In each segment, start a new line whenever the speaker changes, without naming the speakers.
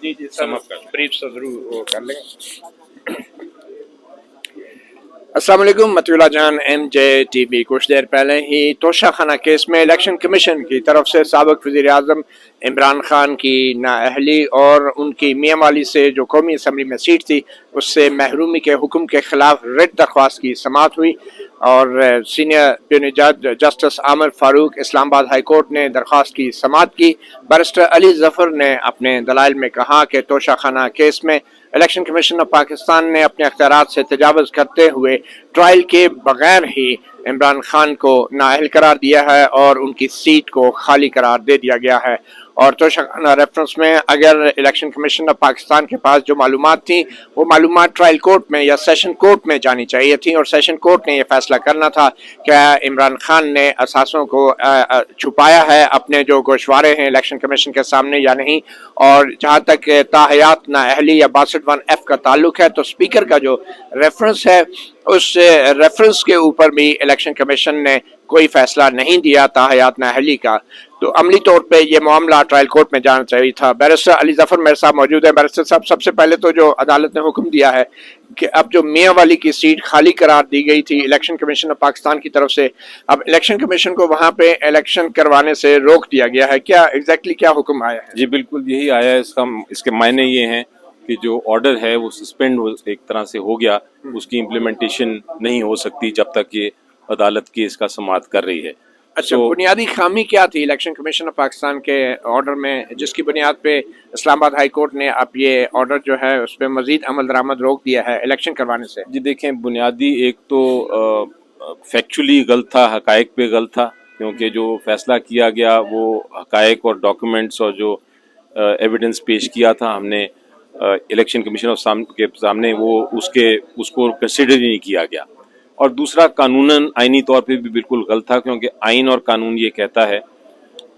जी जी sir, brief से जरूर वो कर लेंगे। अस्सलाम वालेकुम, मतुल्ला जान, MJ TV। कुछ देर पहले ही तोशाखाना केस में इलेक्शन कमीशन की तरफ से साबिक वज़ीर आज़म इमरान खान की नाअहली और उनकी मियाँ वाली से जो कौमी असम्बली में सीट थी उससे महरूमी के हुक्म के खिलाफ रिट दरख्वास्त की समाअत हुई और senior attorney justice Aamir Farooq Islamabad high court ने दरख्वास्त की समाअत की। बैरिस्टर अली जफर ने अपने दलाइल में कहा कि तोशाखाना केस में इलेक्शन कमीशन ऑफ पाकिस्तान ने अपने अख्तियारात से तजावुज़ करते हुए ट्रायल के बगैर ही इमरान खान को नाअहल करार दिया है और उनकी सीट को खाली करार दे दिया गया है। और तोशाखाना रेफरेंस में अगर इलेक्शन कमीशन ऑफ पाकिस्तान के पास जो मालूमात थी वो मालूमात ट्रायल कोर्ट में या सेशन कोर्ट में जानी चाहिए थी और सेशन कोर्ट ने यह फैसला करना था क्या इमरान खान ने असासों को छुपाया है अपने जो गोशवारे हैं इलेक्शन कमीशन के सामने या नहीं। और जहाँ तक ताहयात नाअहली या 62(1)(f) का ताल्लुक है तो स्पीकर का जो रेफरेंस है उस रेफरेंस के ऊपर भी इलेक्शन कमीशन ने कोई फैसला नहीं दिया ताहयात नाअहली का। तो अमली तौर पे ये मामला ट्रायल कोर्ट में जाना चाहिए था। बैरिस्टर अली जफर मेरे साथ मौजूद है। बैरिस्टर साहब, सबसे पहले तो जो अदालत ने हुक्म दिया है कि अब जो मियाँ वाली की सीट खाली करार दी गई थी इलेक्शन कमीशन ऑफ पाकिस्तान की तरफ से, अब इलेक्शन कमीशन को वहाँ पे इलेक्शन करवाने से रोक दिया गया है। क्या एग्जैक्टली क्या हुक्म आया है?
जी बिल्कुल यही आया है। इसके मायने ये हैं कि जो ऑर्डर है वो सस्पेंड एक तरह से हो गया, उसकी इम्प्लीमेंटेशन नहीं हो सकती जब तक ये अदालत केस का समाअत कर रही है।
अच्छा, बुनियादी खामी क्या थी इलेक्शन कमीशन ऑफ पाकिस्तान के ऑर्डर में जिसकी बुनियाद पे इस्लामाबाद हाई कोर्ट ने अब ये ऑर्डर जो है उस पर मजीद अमल दरामद रोक दिया है इलेक्शन करवाने से?
जी देखें, बुनियादी एक तो फैक्चुअली गलत था, हकायक पे गलत था, क्योंकि जो फैसला किया गया वो हकायक और डॉक्यूमेंट्स और जो एविडेंस पेश किया था हमने इलेक्शन कमीशन के सामने वो उसको कंसिडर ही नहीं किया गया। और दूसरा, कानूनन आइनी तौर पे भी बिल्कुल गलत था, क्योंकि आइन और कानून ये कहता है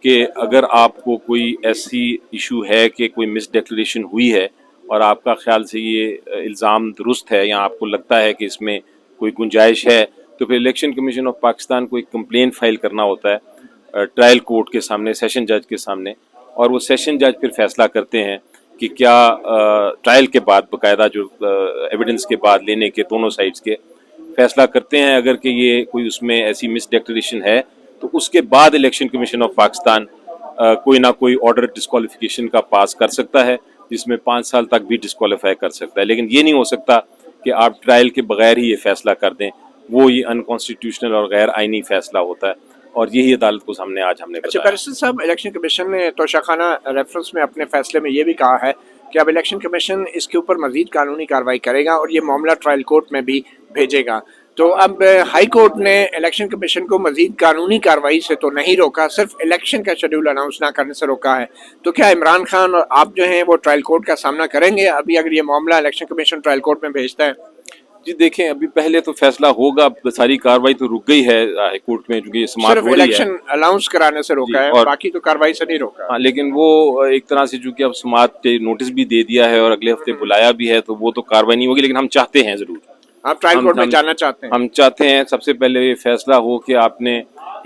कि अगर आपको कोई ऐसी इशू है कि कोई मिस डिक्लेरेशन हुई है और आपका ख्याल से ये इल्ज़ाम दुरुस्त है या आपको लगता है कि इसमें कोई गुंजाइश है, तो फिर इलेक्शन कमीशन ऑफ पाकिस्तान को एक कंप्लेन फाइल करना होता है ट्रायल कोर्ट के सामने, सेशन जज के सामने, और वो सेशन जज फिर फैसला करते हैं कि क्या ट्रायल के बाद बाकायदा जो एविडेंस के बाद लेने के दोनों साइड्स के फैसला करते हैं अगर कि ये कोई उसमें ऐसी मिस डिक्लेरेशन है, तो उसके बाद इलेक्शन कमीशन ऑफ पाकिस्तान कोई ना कोई ऑर्डर डिस्क्वालिफिकेशन का पास कर सकता है, जिसमें 5 साल तक भी डिस्क्वालीफाई कर सकता है। लेकिन ये नहीं हो सकता कि आप ट्रायल के बगैर ही ये फैसला कर दें, वो ये अनकॉन्स्टिट्यूशनल और गैर आइनी फैसला होता है, और यही अदालत को सामने आज हमने
अच्छा बैरिस्टर साहब, इलेक्शन कमीशन ने तोशाखाना रेफरेंस में अपने फैसले में ये भी कहा है कि अब इलेक्शन कमीशन इसके ऊपर मजीद कानूनी कार्रवाई करेगा और ये मामला ट्रायल कोर्ट में भी भेजेगा। तो अब हाई कोर्ट ने इलेक्शन कमीशन को मजीद कानूनी कार्रवाई से तो नहीं रोका, सिर्फ इलेक्शन का शेड्यूल अनाउंस ना करने से रोका है। तो क्या इमरान खान और आप जो हैं वो ट्रायल कोर्ट का सामना करेंगे अभी अगर ये मामला इलेक्शन कमीशन ट्रायल कोर्ट में भेजता है?
जी देखें, अभी पहले तो फैसला होगा, सारी कार्रवाई तो रुक गई है हाई कोर्ट में, क्योंकि
सिर्फ इलेक्शन अनाउंस कराने से रोका है और बाकी तो कार्रवाई से नहीं रोका।
हाँ, लेकिन वो एक तरह से चूंकि अब समाअत के नोटिस भी दे दिया है और अगले हफ्ते बुलाया भी है, तो वो तो कार्रवाई नहीं होगी, लेकिन हम चाहते हैं जरूर।
आप ट्रायल कोर्ट में जाना चाहते हैं?
हम चाहते हैं सबसे पहले ये फैसला हो कि आपने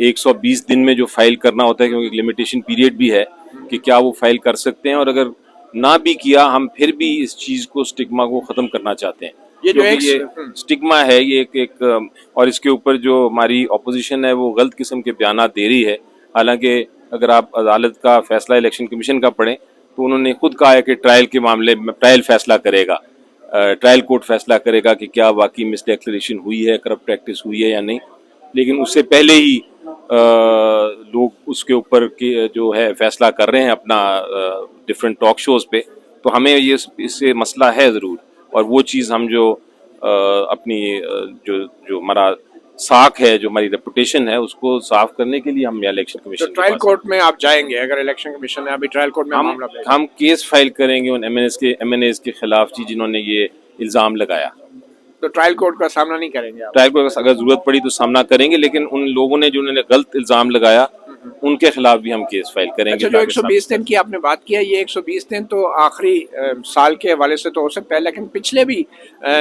120 दिन में जो फाइल करना होता है, क्योंकि लिमिटेशन पीरियड भी है, कि क्या वो फाइल कर सकते हैं, और अगर ना भी किया हम फिर भी इस चीज को, स्टिग्मा को खत्म करना चाहते हैं। ये स्टिग्मा है, ये एक और इसके ऊपर जो हमारी ऑपोजिशन है वो गलत किस्म के बयान दे रही है। हालांकि अगर आप अदालत का फैसला इलेक्शन कमीशन का पढ़ें तो उन्होंने खुद कहा है कि ट्रायल के मामले में ट्रायल फैसला करेगा, ट्रायल कोर्ट फैसला करेगा कि क्या वाकई मिस डिक्लेरेशन हुई है, करप्ट प्रैक्टिस हुई है या नहीं। लेकिन उससे पहले ही लोग उसके ऊपर जो है फैसला कर रहे हैं अपना डिफरेंट टॉक शोज पे, तो हमें ये इससे मसला है ज़रूर, और वो चीज़ हम जो अपनी जो हमारा साख है, जो हमारी रेपुटेशन है, उसको साफ करने के लिए हम इलेक्शन कमीशन
तो ट्रायल कोर्ट में आप जाएंगे अगर इलेक्शन कमीशन ने अभी ट्रायल कोर्ट में मामला
हम केस फाइल करेंगे उन एमएनएस के खिलाफ जिन्होंने ये इल्ज़ाम लगाया।
तो ट्रायल कोर्ट का सामना नहीं करेंगे आप?
ट्रायल कोर्ट का अगर जरूरत पड़ी तो सामना करेंगे, लेकिन उन लोगों ने जिन्होंने गलत इल्ज़ाम लगाया उनके खिलाफ भी हम केस फाइल करेंगे।
अच्छा, जो 120 दिन की आपने बात किया, ये 120 दिन तो आखिरी साल के हवाले से तो हो सकता है, लेकिन पिछले भी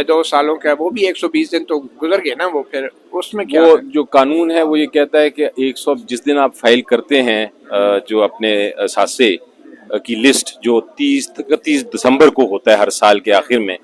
2 सालों का वो भी 120 दिन तो गुजर गए ना, वो फिर उसमें क्या
वो जो कानून है वो ये कहता है कि 100 जिस दिन आप फाइल करते हैं जो अपने सासे, की लिस्ट जो 31 दिसंबर को होता है हर साल के आखिर में,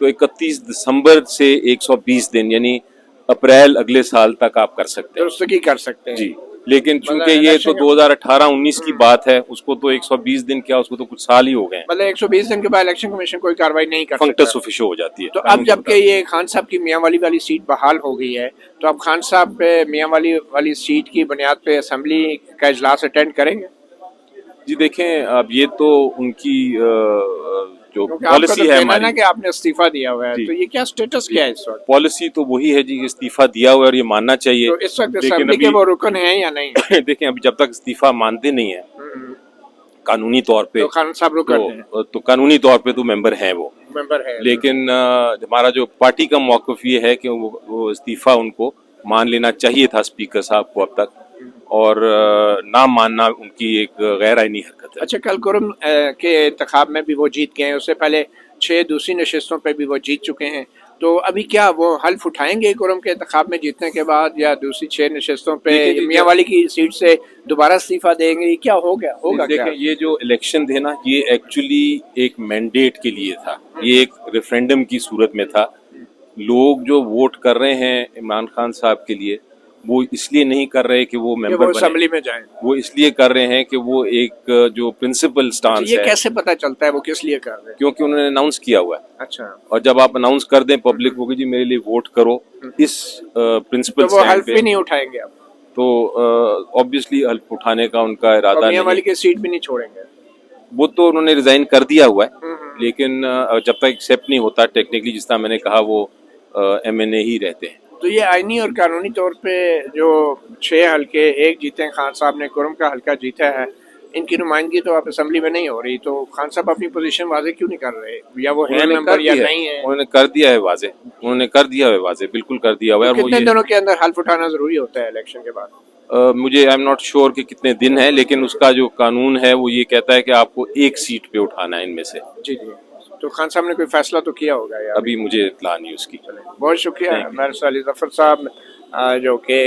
तो 31 दिसंबर से 120 दिन यानी अप्रैल अगले साल तक आप कर सकते हैं
दुरुस्तगी कर सकते हैं।
जी। लेकिन चूंकि
मतलब
ये तो
इलेक्शन
2018-19 की बात है, उसको तो 120 दिन क्या, उसको तो कुछ साल ही हो गए हैं,
मतलब 120 दिन के बाद इलेक्शन कमीशन कोई कार्रवाई नहीं कर
फंक्टस
सकता।
ऑफिशियो हो जाती है।
तो
कानून
अब
के
जबकि ये खान साहब की मियांवाली वाली सीट बहाल हो गई है, तो अब खान साहब पे मियांवाली वाली सीट की बुनियाद पे असेंबली का इजलास अटेंड करेंगे?
जी देखें, अब ये तो उनकी जो
क्योंकि आपका
पॉलिसी
तो
है
कहना है ना
हमारी
कि आपने इस्तीफा दिया हुआ है,
जी
तो ये क्या स्टेटस क्या है इस वक्त?
पॉलिसी तो वही है जी, इस्तीफा दिया हुआ है और ये मानना चाहिए।
तो इस वक्त
लेकिन
असेंबली के
अभी
वो रुकन हैं या नहीं?
देखें, अभी जब तक इस्तीफा मानते नहीं है
हम्म,
कानूनी तौर पे,
तो खान साहब रुकन हैं,
तो कानूनी तौर पे तो मेंबर हैं वो।
मेंबर है।
लेकिन हमारा जो पार्टी का मौक़िफ़ ये है कि वो इस्तीफा उनको मान लेना चाहिए था स्पीकर साहब को अब तक, और ना मानना उनकी एक गैर आईनी हरकत है।
अच्छा, कल कुरम के इंतखाब में भी वो जीत गए हैं, उससे पहले 6 दूसरी नशस्तों पे भी वो जीत चुके हैं, तो अभी क्या वो हल्फ उठाएंगे कुरम के इंतखाब में जीतने के बाद, या दूसरी 6 नशस्तों पे
देखिए जी,
मियांवाली की सीट से दोबारा इस्तीफा देंगे? क्या हो गया होगा क्या?
देखें, ये जो इलेक्शन थे ना, ये एक्चुअली एक मैंडेट के लिए था, ये एक रेफरेंडम की सूरत में था। लोग जो वोट कर रहे हैं इमरान खान साहब के लिए, वो इसलिए नहीं कर रहे कि वो
कि
मेंबर
वो
बने,
असेंबली में जाएं।
वो इसलिए कर रहे हैं कि वो एक जो प्रिंसिपल
अच्छा,
स्टांस
ये
है,
कैसे पता चलता है वो किस लिए कर रहे हैं?
क्योंकि उन्होंने अनाउंस किया हुआ है।
अच्छा,
और जब आप अनाउंस कर दें पब्लिक को कि जी मेरे लिए वोट करो इस प्रिंसिपल
तो वो
स्टैंड
हल्फ
पे,
भी नहीं उठाएंगे अब,
तो ऑब्वियसली हल्फ उठाने का उनका
और
इरादा नहीं।
मियांवाली की सीट भी नहीं छोड़ेंगे?
वो तो उन्होंने रिजाइन कर दिया हुआ है,
हम्म।
लेकिन जब तक एक्सेप्ट नहीं होता टेक्निकली, जिस तरह मैंने कहा, वो MNA ही रहते हैं।
तो ये आईनी और कानूनी तौर पे जो 6 हल्के एक जीते हैं, खान साहब ने कुरम का हल्का जीता है, इनकी नुमाइंदगी तो आप असेंबली में नहीं हो रही, तो खान साहब अपनी पोजीशन वाजे क्यों नहीं कर रहे, या वो है
उन्होंने
मेंबर
कर
या
दिया
नहीं है?
उन्होंने कर दिया है वाजे, उन्होंने कर दिया है वाजे, बिल्कुल कर दिया हुआ है।
तो
और वो
कितने
ये
दिनों के अंदर हल्फ उठाना जरूरी होता है इलेक्शन के बाद?
मुझे आई एम नॉट श्योर कि कितने दिन है, लेकिन उसका जो कानून है वो ये कहता है कि आपको एक सीट पे उठाना है इनमें से।
जी जी, तो खान साहब ने कोई फैसला तो किया होगा यार?
अभी मुझे इत्तला नहीं उसकी।
बहुत शुक्रिया बैरिस्टर अली जफर साहब, जो कि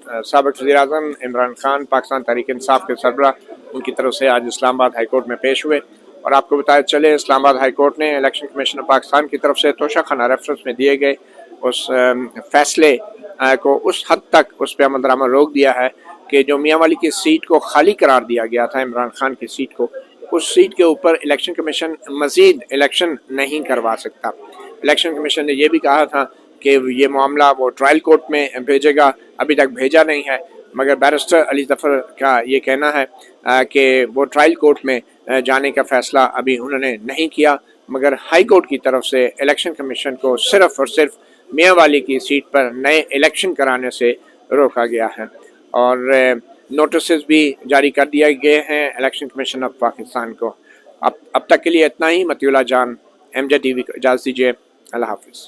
साबिक़ वज़ीर-ए-आज़म इमरान खान पाकिस्तान तहरीक इंसाफ के सरबराह, उनकी तरफ से आज इस्लामाबाद हाई कोर्ट में पेश हुए। और आपको बताया चले, इस्लामाबाद हाई कोर्ट ने इलेक्शन कमीशन ऑफ पाकिस्तान की तरफ से तोशाखाना रेफरेंस में दिए गए उस फैसले को उस हद तक उस पर अमल दरामद रोक दिया है कि जो मियांवाली की सीट को खाली करार दिया गया था, इमरान खान की सीट को, उस सीट के ऊपर इलेक्शन कमीशन मज़ीद इलेक्शन नहीं करवा सकता। इलेक्शन कमीशन ने यह भी कहा था कि ये मामला वो ट्रायल कोर्ट में भेजेगा, अभी तक भेजा नहीं है, मगर बैरिस्टर अली जफर का ये कहना है कि वो ट्रायल कोर्ट में जाने का फ़ैसला अभी उन्होंने नहीं किया, मगर हाई कोर्ट की तरफ से इलेक्शन कमीशन को सिर्फ़ और सिर्फ मियांवाली की सीट पर नए इलेक्शन कराने से रोका गया है। और नोटिस भी जारी कर दिए गए हैं इलेक्शन कमीशन ऑफ पाकिस्तान को। अब तक के लिए इतना ही। मतियुल्लाह जान, MJ TV को इजाज़त दीजिए। अल्लाह हाफिज़।